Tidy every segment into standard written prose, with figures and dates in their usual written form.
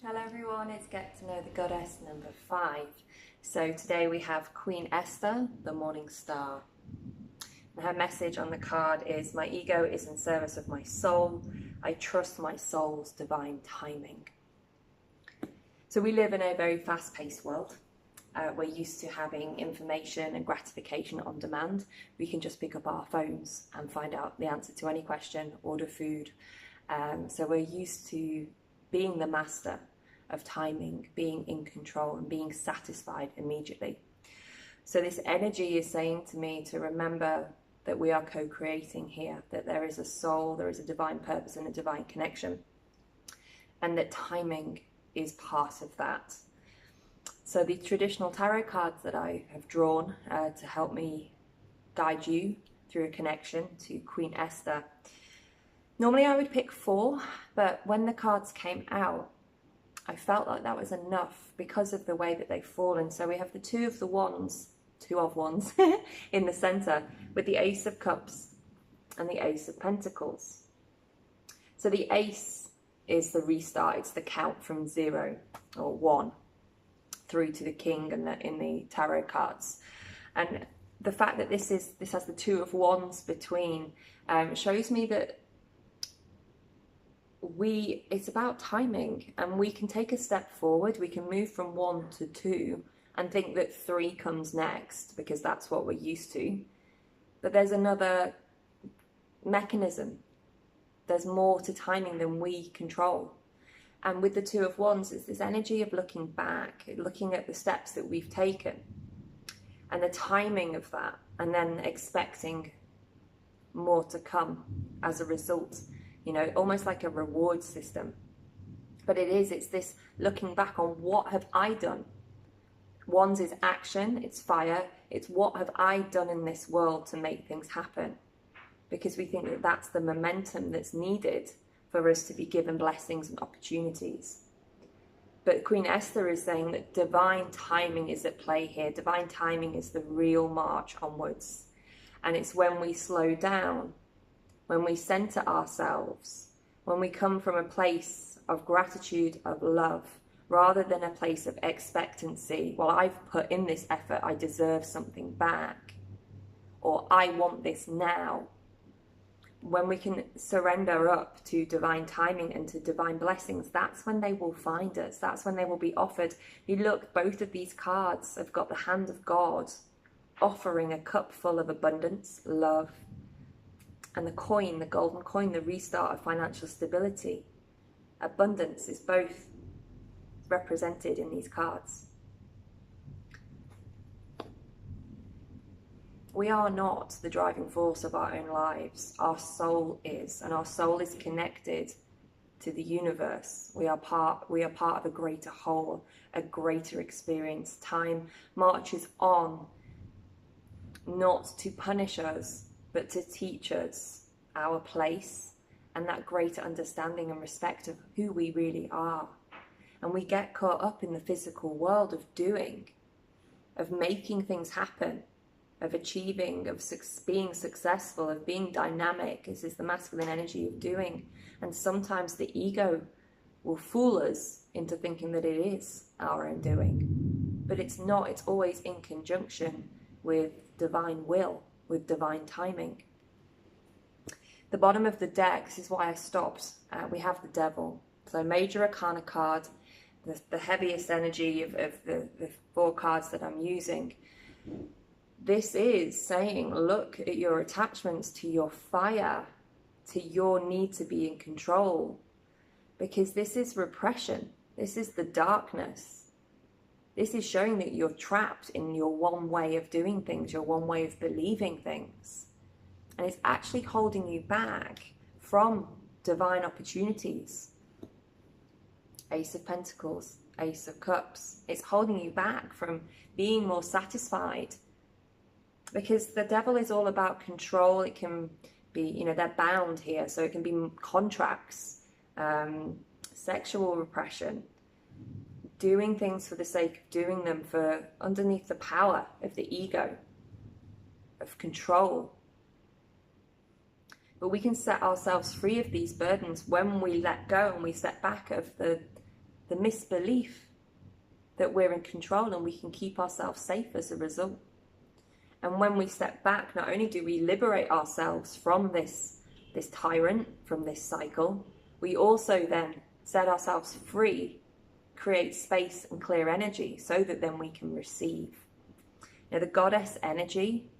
Hello everyone, it's Get to Know the Goddess number 5. So today we have Queen Esther, the Morning Star. And her message on the card is, my ego is in service of my soul. I trust my soul's divine timing. So we live in a very fast-paced world. We're used to having information and gratification on demand. We can just pick up our phones and find out the answer to any question, order food. So we're used to being the master of timing, being in control and being satisfied immediately. So this energy is saying to me to remember that we are co-creating here, that there is a soul, there is a divine purpose and a divine connection, and that timing is part of that. So the traditional tarot cards that I have drawn to help me guide you through a connection to Queen Esther. Normally I would pick 4, but when the cards came out, I felt like that was enough because of the way that they've fallen. So we have the two of wands in the center, with the Ace of Cups and the Ace of Pentacles. So the Ace is the restart, it's the count from 0 or 1 through to the King in the tarot cards. And the fact that this has the two of wands between shows me that it's about timing, and we can take a step forward. We can move from 1 to 2 and think that 3 comes next because that's what we're used to. But there's another mechanism. There's more to timing than we control. And with the two of wands, it's this energy of looking back, looking at the steps that we've taken and the timing of that, and then expecting more to come as a result. You know, almost like a reward system. But it's this looking back on what have I done. Wands is action, it's fire, it's what have I done in this world to make things happen. Because we think that that's the momentum that's needed for us to be given blessings and opportunities. But Queen Esther is saying that divine timing is at play here. Divine timing is the real march onwards. And it's when we slow down, when we center ourselves, when we come from a place of gratitude, of love, rather than a place of expectancy. Well, I've put in this effort, I deserve something back, or I want this now. When we can surrender up to divine timing and to divine blessings, that's when they will find us. That's when they will be offered. You look, both of these cards have got the hand of God offering a cup full of abundance, love, and the coin, the golden coin, the restart of financial stability. Abundance is both represented in these cards. We are not the driving force of our own lives. Our soul is, and our soul is connected to the universe. We are part of a greater whole, a greater experience. Time marches on, not to punish us, but to teach us our place and that greater understanding and respect of who we really are. And we get caught up in the physical world of doing, of making things happen, of achieving, of being successful, of being dynamic. This is the masculine energy of doing. And sometimes the ego will fool us into thinking that it is our own doing. But it's not. It's always in conjunction with divine will, with divine timing. The bottom of the deck, this is why I stopped, we have the Devil. So Major Arcana card, the heaviest energy of the 4 cards that I'm using. This is saying, look at your attachments to your fire, to your need to be in control. Because this is repression. This is the darkness. This is showing that you're trapped in your one way of doing things, your one way of believing things. And it's actually holding you back from divine opportunities. Ace of Pentacles, Ace of Cups. It's holding you back from being more satisfied. Because the Devil is all about control. It can be, you know, they're bound here. So it can be contracts, sexual repression, doing things for the sake of doing them, for underneath the power of the ego, of control. But we can set ourselves free of these burdens when we let go and we step back of the the misbelief that we're in control and we can keep ourselves safe as a result. And when we step back, not only do we liberate ourselves from this tyrant, from this cycle, we also then set ourselves free, create space and clear energy so that then we can receive. Now, the goddess energy,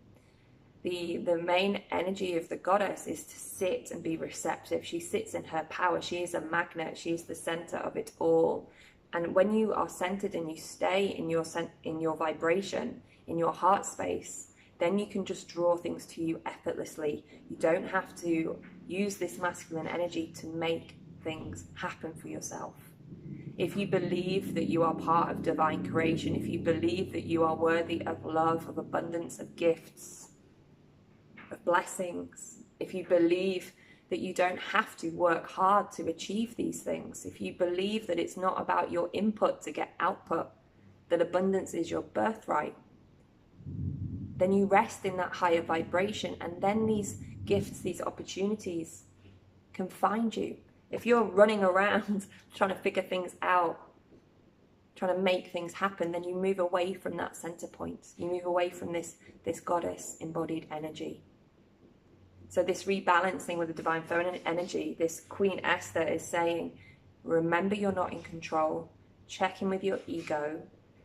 the main energy of the goddess is to sit and be receptive. She sits in her power. She is a magnet. She is the center of it all. And when you are centered and you stay in your vibration, in your heart space, then you can just draw things to you effortlessly. You don't have to use this masculine energy to make things happen for yourself. If you believe that you are part of divine creation, if you believe that you are worthy of love, of abundance, of gifts, of blessings, if you believe that you don't have to work hard to achieve these things, if you believe that it's not about your input to get output, that abundance is your birthright, then you rest in that higher vibration, and then these gifts, these opportunities can find you. If you're running around trying to figure things out, trying to make things happen, then you move away from that center point. You move away from this goddess embodied energy. So this rebalancing with the divine feminine energy, this Queen Esther is saying, remember you're not in control, check in with your ego,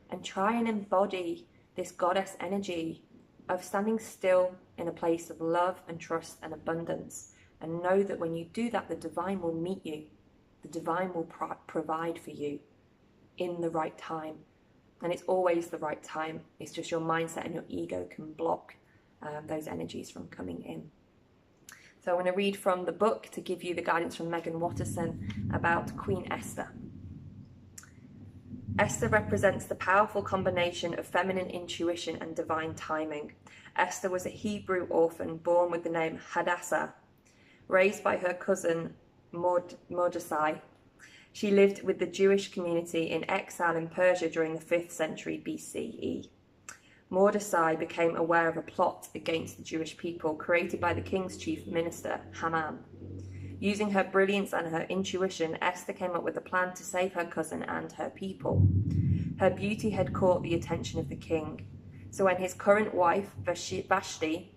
and try and embody this goddess energy of standing still in a place of love and trust and abundance. And know that when you do that, the divine will meet you. The divine will provide for you in the right time. And it's always the right time. It's just your mindset and your ego can block those energies from coming in. So I want to read from the book to give you the guidance from Megan Watterson about Queen Esther. Esther represents the powerful combination of feminine intuition and divine timing. Esther was a Hebrew orphan born with the name Hadassah. Raised by her cousin Mordecai, she lived with the Jewish community in exile in Persia during the 5th century BCE. Mordecai became aware of a plot against the Jewish people created by the king's chief minister, Haman. Using her brilliance and her intuition, Esther came up with a plan to save her cousin and her people. Her beauty had caught the attention of the king. So when his current wife, Vashti,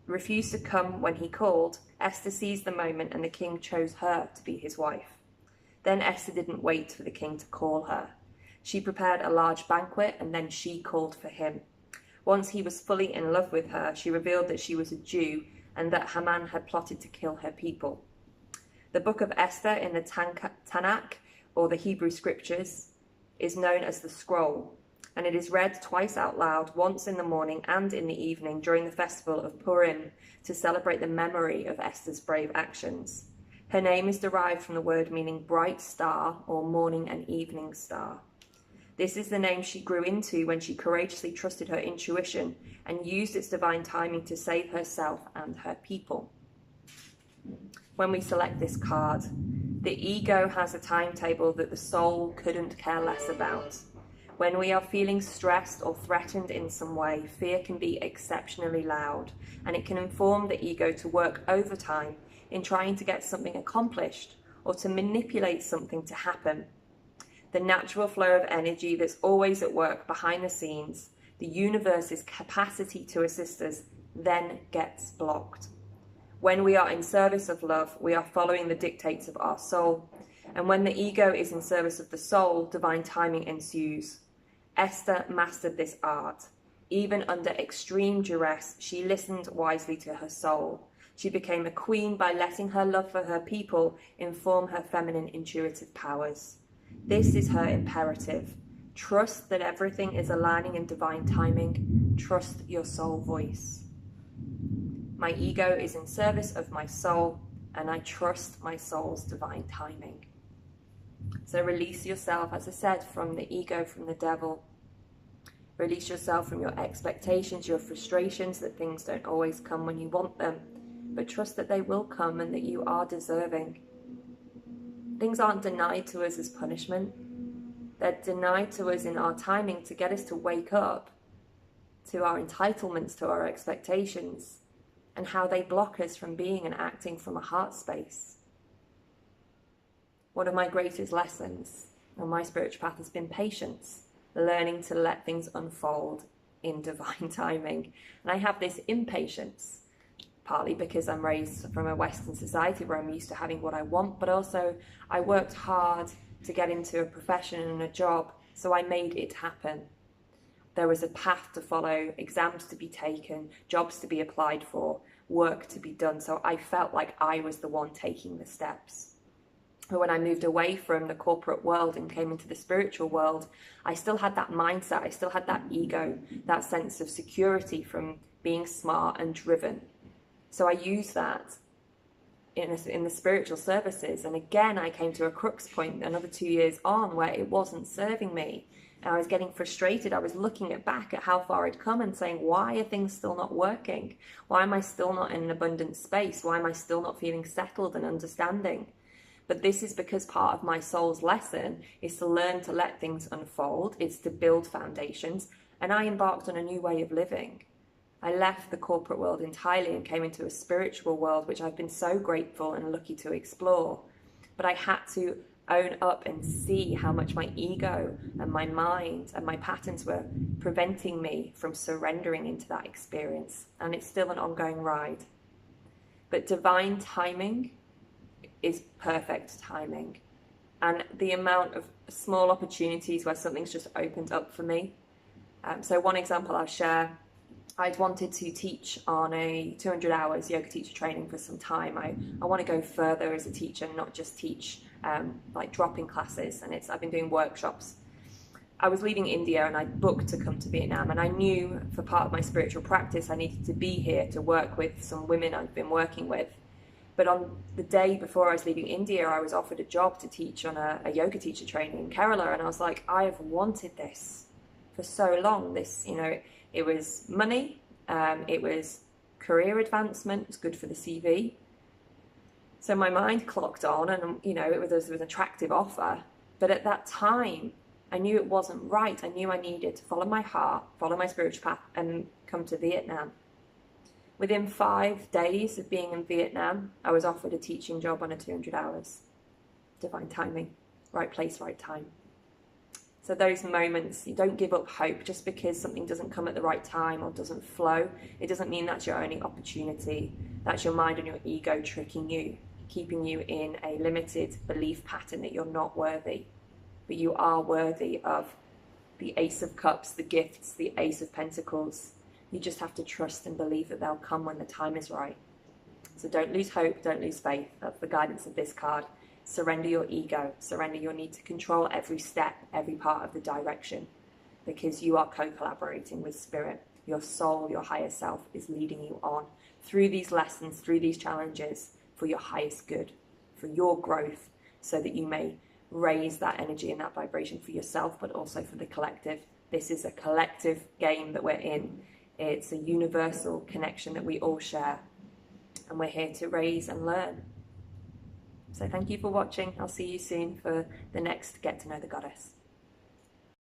refused to come when he called, Esther seized the moment and the king chose her to be his wife. Then Esther didn't wait for the king to call her. She prepared a large banquet and then she called for him. Once he was fully in love with her, she revealed that she was a Jew and that Haman had plotted to kill her people. The book of Esther in the Tanakh, or the Hebrew scriptures, is known as the scroll, and it is read twice out loud, once in the morning and in the evening during the festival of Purim, to celebrate the memory of Esther's brave actions. Her name is derived from the word meaning bright star or morning and evening star. This is the name she grew into when she courageously trusted her intuition and used its divine timing to save herself and her people. When we select this card, the ego has a timetable that the soul couldn't care less about. When we are feeling stressed or threatened in some way, fear can be exceptionally loud, and it can inform the ego to work overtime in trying to get something accomplished or to manipulate something to happen. The natural flow of energy that's always at work behind the scenes, the universe's capacity to assist us, then gets blocked. When we are in service of love, we are following the dictates of our soul. And when the ego is in service of the soul, divine timing ensues. Esther mastered this art. Even under extreme duress, she listened wisely to her soul. She became a queen by letting her love for her people inform her feminine intuitive powers. This is her imperative. Trust that everything is aligning in divine timing. Trust your soul voice. My ego is in service of my soul, and I trust my soul's divine timing. So release yourself, as I said, from the ego, from the devil. Release yourself from your expectations, your frustrations that things don't always come when you want them, but trust that they will come and that you are deserving. Things aren't denied to us as punishment. They're denied to us in our timing to get us to wake up to our entitlements, to our expectations, and how they block us from being and acting from a heart space. One of my greatest lessons on my spiritual path has been patience, learning to let things unfold in divine timing. And I have this impatience, partly because I'm raised from a Western society where I'm used to having what I want, but also I worked hard to get into a profession and a job, so I made it happen. There was a path to follow, exams to be taken, jobs to be applied for, work to be done, so I felt like I was the one taking the steps. But when I moved away from the corporate world and came into the spiritual world, I still had that mindset, I still had that ego, that sense of security from being smart and driven. So I used that in the spiritual services. And again, I came to a crux point another 2 years on where it wasn't serving me. And I was getting frustrated. I was looking back at how far I'd come and saying, why are things still not working? Why am I still not in an abundant space? Why am I still not feeling settled and understanding? But this is because part of my soul's lesson is to learn to let things unfold. It's to build foundations. And I embarked on a new way of living. I left the corporate world entirely and came into a spiritual world, which I've been so grateful and lucky to explore. But I had to own up and see how much my ego and my mind and my patterns were preventing me from surrendering into that experience. And it's still an ongoing ride. But divine timing is perfect timing. And the amount of small opportunities where something's just opened up for me. So one example I'll share, I'd wanted to teach on a 200 hours yoga teacher training for some time. I want to go further as a teacher, not just teach like drop-in classes. And I've been doing workshops. I was leaving India and I booked to come to Vietnam, and I knew for part of my spiritual practice I needed to be here to work with some women I've been working with. But on the day before I was leaving India, I was offered a job to teach on a yoga teacher training in Kerala, and I was like, I have wanted this for so long. This, it was money, it was career advancement, it was good for the CV. So my mind clocked on, and it was an attractive offer. But at that time, I knew it wasn't right. I knew I needed to follow my heart, follow my spiritual path, and come to Vietnam. Within 5 days of being in Vietnam, I was offered a teaching job on a 200 hours. Divine timing, right place, right time. So those moments, you don't give up hope just because something doesn't come at the right time or doesn't flow. It doesn't mean that's your only opportunity. That's your mind and your ego tricking you, keeping you in a limited belief pattern that you're not worthy. But you are worthy of the Ace of Cups, the gifts, the Ace of Pentacles. You just have to trust and believe that they'll come when the time is right. So don't lose hope, don't lose faith. That's the guidance of this card. Surrender your ego, surrender your need to control every step, every part of the direction, because you are co-collaborating with spirit. Your soul, your higher self is leading you on through these lessons, through these challenges for your highest good, for your growth, so that you may raise that energy and that vibration for yourself, but also for the collective. This is a collective game that we're in. It's a universal connection that we all share, and we're here to raise and learn. So thank you for watching. I'll see you soon for the next Get to Know the Goddess.